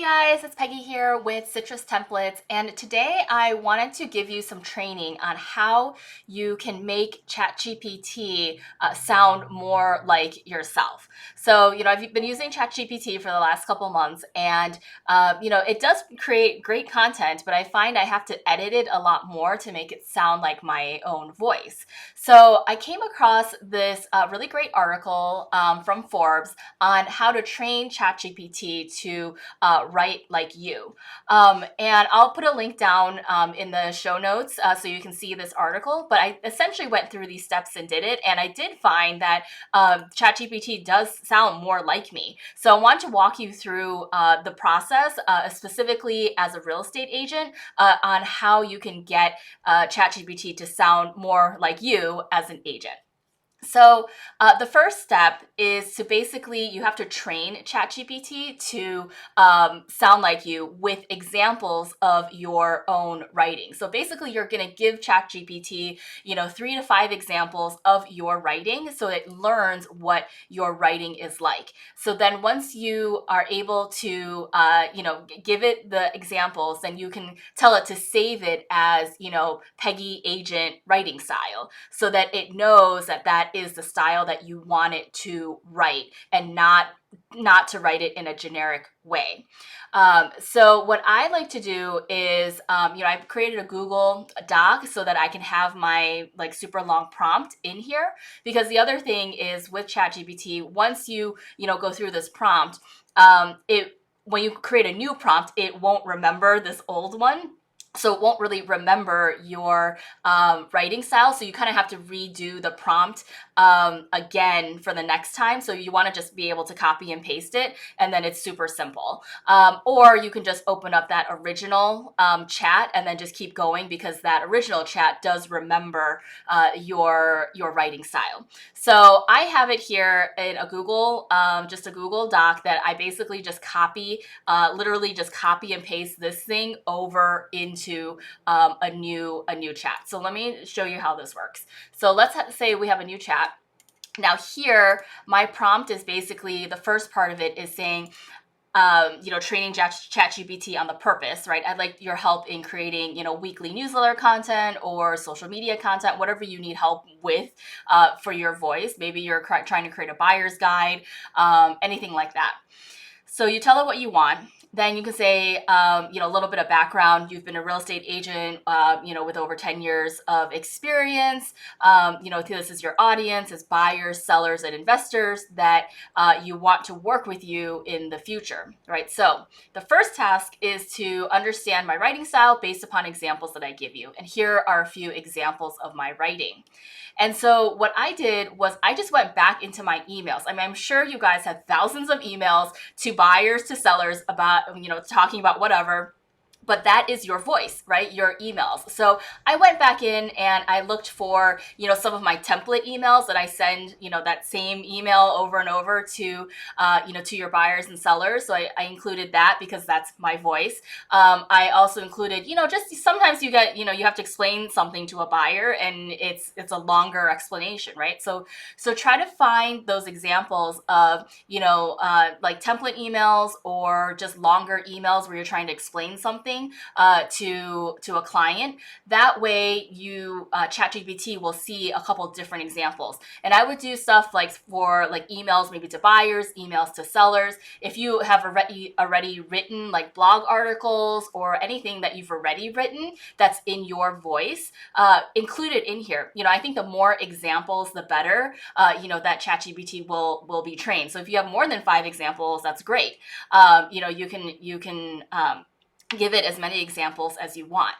guys, it's Peggy here with Citrus Templates, and today I wanted to give you some training on how you can make ChatGPT sound more like yourself. So, I've been using ChatGPT for the last couple months, and it does create great content, but I find I have to edit it a lot more to make it sound like my own voice. So, I came across this really great article from Forbes on how to train ChatGPT to write like you. And I'll put a link down in the show notes so you can see this article. But I essentially went through these steps and did it. And I did find that ChatGPT does sound more like me. So I want to walk you through the process, specifically as a real estate agent, on how you can get ChatGPT to sound more like you as an agent. So the first step is to basically, you have to train ChatGPT to sound like you with examples of your own writing. So basically, you're going to give ChatGPT, 3 to 5 examples of your writing so it learns what your writing is like. So then once you are able to, give it the examples, then you can tell it to save it as, Peggy Agent writing style so that it knows that that is the style that you want it to write and not to write it in a generic way. So what I like to do is, I've created a Google Doc so that I can have my like super long prompt in here. Because the other thing is with ChatGPT, once you go through this prompt, when you create a new prompt, it won't remember this old one. So it won't really remember your writing style. So you kind of have to redo the prompt again for the next time. So you want to just be able to copy and paste it, and then it's super simple. Or you can just open up that original chat and then just keep going because that original chat does remember your writing style. So I have it here in a Google, just a Google Doc that I basically just literally just copy and paste this thing over into a new chat. So let me show you how this works. So let's say we have a new chat. Now here, my prompt is basically, the first part of it is saying, training ChatGPT on the purpose, right? I'd like your help in creating, weekly newsletter content or social media content, whatever you need help with for your voice. Maybe you're trying to create a buyer's guide, anything like that. So you tell it what you want. Then you can say, a little bit of background. You've been a real estate agent, with over 10 years of experience. This is your audience, as buyers, sellers, and investors that you want to work with you in the future, right? So the first task is to understand my writing style based upon examples that I give you. And here are a few examples of my writing. And so what I did was I just went back into my emails. I mean, I'm sure you guys have thousands of emails to buyers, to sellers about, talking about whatever. But that is your voice, right? Your emails. So I went back in and I looked for, some of my template emails that I send, that same email over and over to, to your buyers and sellers. So I included that because that's my voice. I also included, just sometimes you get, you have to explain something to a buyer and it's a longer explanation, right? So try to find those examples of, like template emails or just longer emails where you're trying to explain something to a client. That way you ChatGPT will see a couple different examples. And I would do stuff like for like emails maybe to buyers, emails to sellers. If you have already written like blog articles or anything that you've already written that's in your voice, include it in here. I think the more examples, the better, that ChatGPT will be trained. So if you have more than 5 examples, that's great. You can give it as many examples as you want.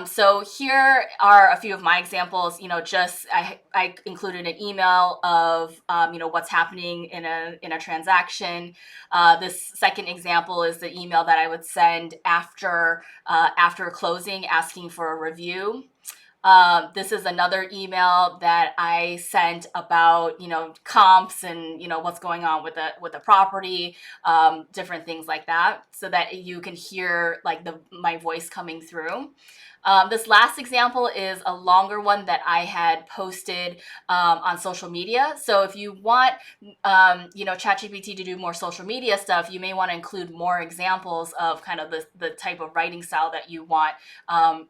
So here are a few of my examples. I included an email of what's happening in a transaction. This second example is the email that I would send after closing, asking for a review. This is another email that I sent about, comps and, what's going on with the property, different things like that, so that you can hear like my voice coming through. This last example is a longer one that I had posted on social media. So if you want, ChatGPT to do more social media stuff, you may want to include more examples of kind of the type of writing style that you want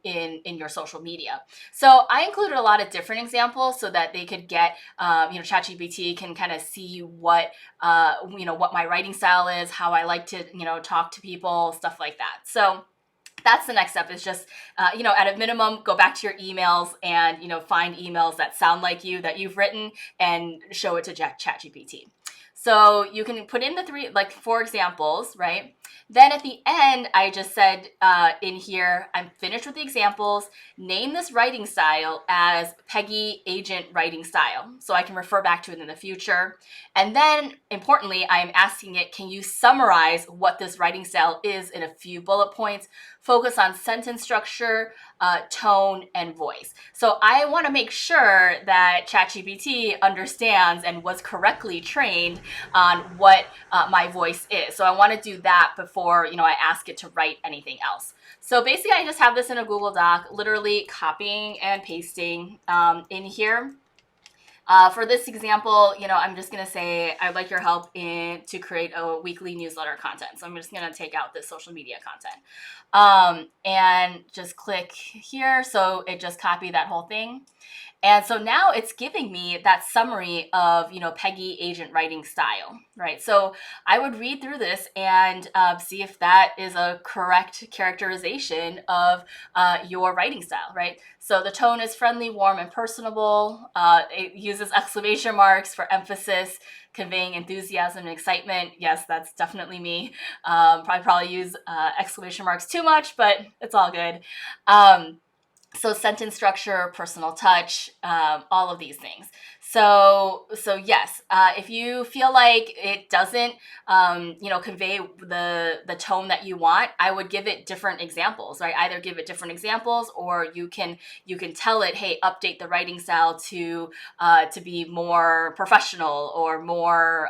in your social media. So I included a lot of different examples so that they could get, ChatGPT can kind of see what my writing style is, how I like to, talk to people, stuff like that. So that's the next step is just, at a minimum, go back to your emails and, find emails that sound like you that you've written and show it to ChatGPT. So you can put in the four examples, right? Then at the end, I just said in here, I'm finished with the examples. Name this writing style as Peggy Agent Writing Style, so I can refer back to it in the future. And then, importantly, I am asking it, can you summarize what this writing style is in a few bullet points? Focus on sentence structure, tone, and voice. So I want to make sure that ChatGPT understands and was correctly trained on what my voice is. So I want to do that before, I ask it to write anything else. So basically, I just have this in a Google Doc, literally copying and pasting in here. For this example, I'm just going to say, I'd like your help to create a weekly newsletter content. So I'm just going to take out this social media content and just click here. So it just copied that whole thing. And so now it's giving me that summary of, Peggy Agent Writing Style, right? So I would read through this and see if that is a correct characterization of your writing style, right? So the tone is friendly, warm, and personable. It uses exclamation marks for emphasis, conveying enthusiasm and excitement. Yes, that's definitely me. Probably use exclamation marks too much, but it's all good. So sentence structure, personal touch, all of these things. So yes, if you feel like it doesn't, convey the tone that you want, I would give it different examples, right? Either give it different examples, or you can tell it, hey, update the writing style to be more professional or more,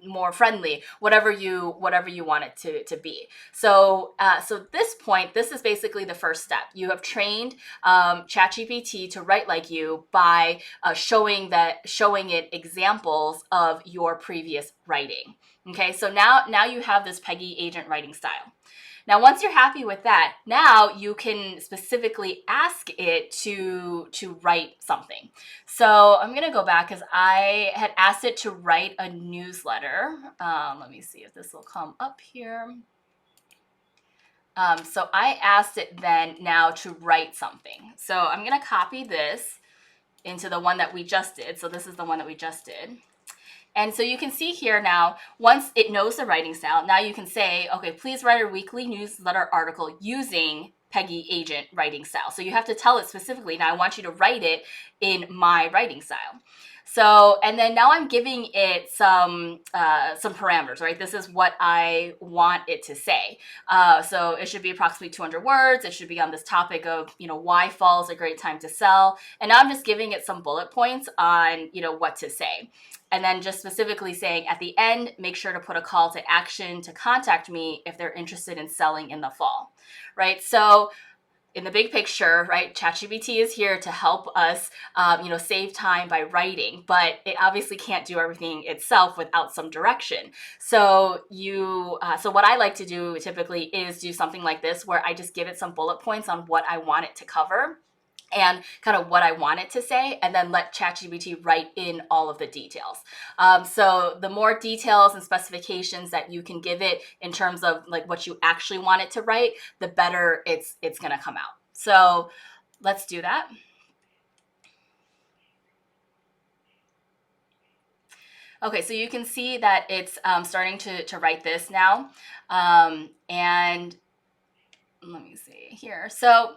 more friendly, whatever you want it to be. So this point, this is basically the first step. You have trained ChatGPT to write like you by showing it examples of your previous writing. Okay, so now you have this Peggy Agent Writing Style. Now, once you're happy with that, now you can specifically ask it to write something. So I'm going to go back because I had asked it to write a newsletter. Let me see if this will come up here. So I asked it then now to write something. So I'm going to copy this into the one that we just did. So this is the one that we just did. And so you can see here now, once it knows the writing style, now you can say, okay, please write a weekly newsletter article using Peggy Agent Writing Style. So you have to tell it specifically, now I want you to write it in my writing style. So, and then now I'm giving it some parameters, right? This is what I want it to say. So it should be approximately 200 words. It should be on this topic of, why fall is a great time to sell. And now I'm just giving it some bullet points on, what to say. And then just specifically saying at the end, make sure to put a call to action to contact me if they're interested in selling in the fall, right? So in the big picture, right, ChatGPT is here to help us, save time by writing, but it obviously can't do everything itself without some direction. So so what I like to do typically is do something like this, where I just give it some bullet points on what I want it to cover and kind of what I want it to say, and then let ChatGPT write in all of the details. So the more details and specifications that you can give it in terms of like what you actually want it to write, the better it's going to come out. So let's do that. Okay, so you can see that it's starting to write this now. And let me see here. So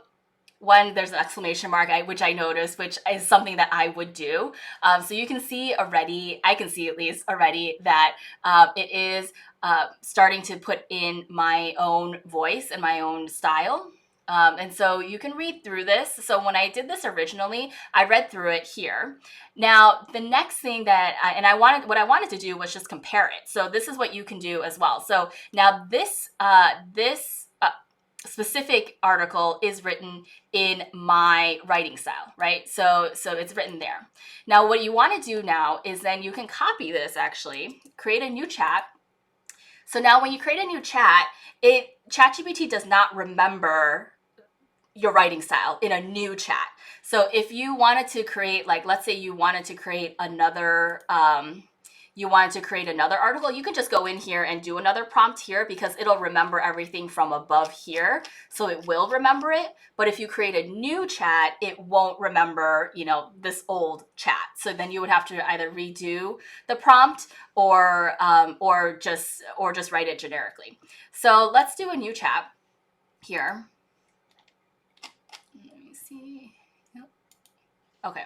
when there's an exclamation mark, which I noticed, which is something that I would do. So you can see already, I can see at least already that it is starting to put in my own voice and my own style. And so you can read through this. So when I did this originally, I read through it here. Now, the next thing that, what I wanted to do was just compare it. So this is what you can do as well. So now this specific article is written in my writing style, right? So it's written there. Now, what you want to do now is then you can copy this, actually, create a new chat. So now when you create a new chat, ChatGPT does not remember your writing style in a new chat. So if you wanted to create, like, let's say you wanted to create another article, you can just go in here and do another prompt here, because it'll remember everything from above here. So it will remember it. But if you create a new chat, it won't remember, this old chat. So then you would have to either redo the prompt or just write it generically. So let's do a new chat here. Let me see. Yep. Okay.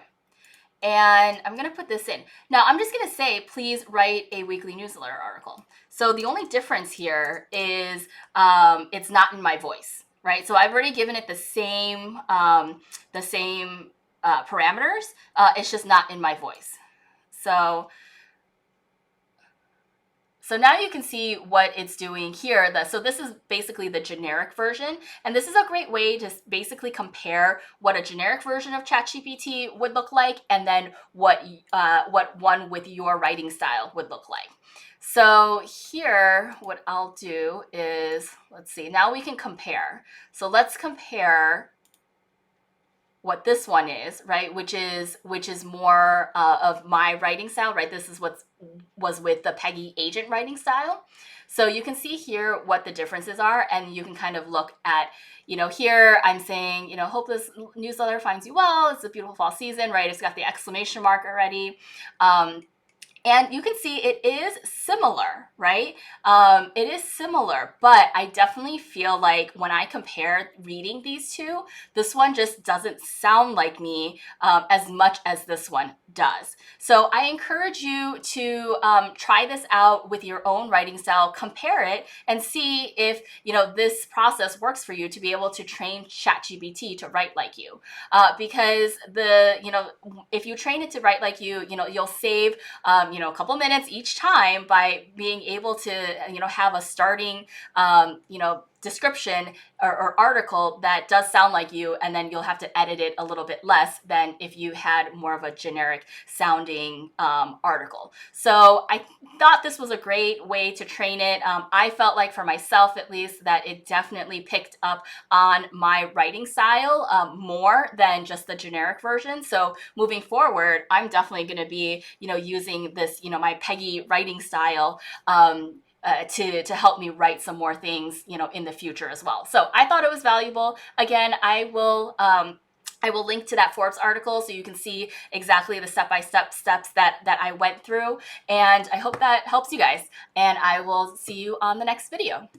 And I'm going to put this in. Now, I'm just going to say, please write a weekly newsletter article. So the only difference here is it's not in my voice, right? So I've already given it the same parameters. It's just not in my voice. So now you can see what it's doing here. So this is basically the generic version. And this is a great way to basically compare what a generic version of ChatGPT would look like, and then what one with your writing style would look like. So here, what I'll do is, let's see, now we can compare. So let's compare what this one is, right? Which is more of my writing style, right? This is what was with the Peggy Agent writing style. So you can see here what the differences are, and you can kind of look at, here I'm saying, hope this newsletter finds you well. It's a beautiful fall season, right? It's got the exclamation mark already. And you can see it is similar, right? It is similar, but I definitely feel like when I compare reading these two, this one just doesn't sound like me as much as this one does. So I encourage you to try this out with your own writing style, compare it, and see if this process works for you to be able to train ChatGPT to write like you. Because if you train it to write like you, you'll save a couple minutes each time by being able to have a starting description or article that does sound like you, and then you'll have to edit it a little bit less than if you had more of a generic sounding article. So I thought this was a great way to train it. I felt like, for myself at least, that it definitely picked up on my writing style more than just the generic version. So moving forward, I'm definitely going to be using this my Peggy writing style to help me write some more things, in the future as well. So I thought it was valuable. Again, I will link to that Forbes article so you can see exactly the step-by-step steps that I went through. And I hope that helps you guys. And I will see you on the next video.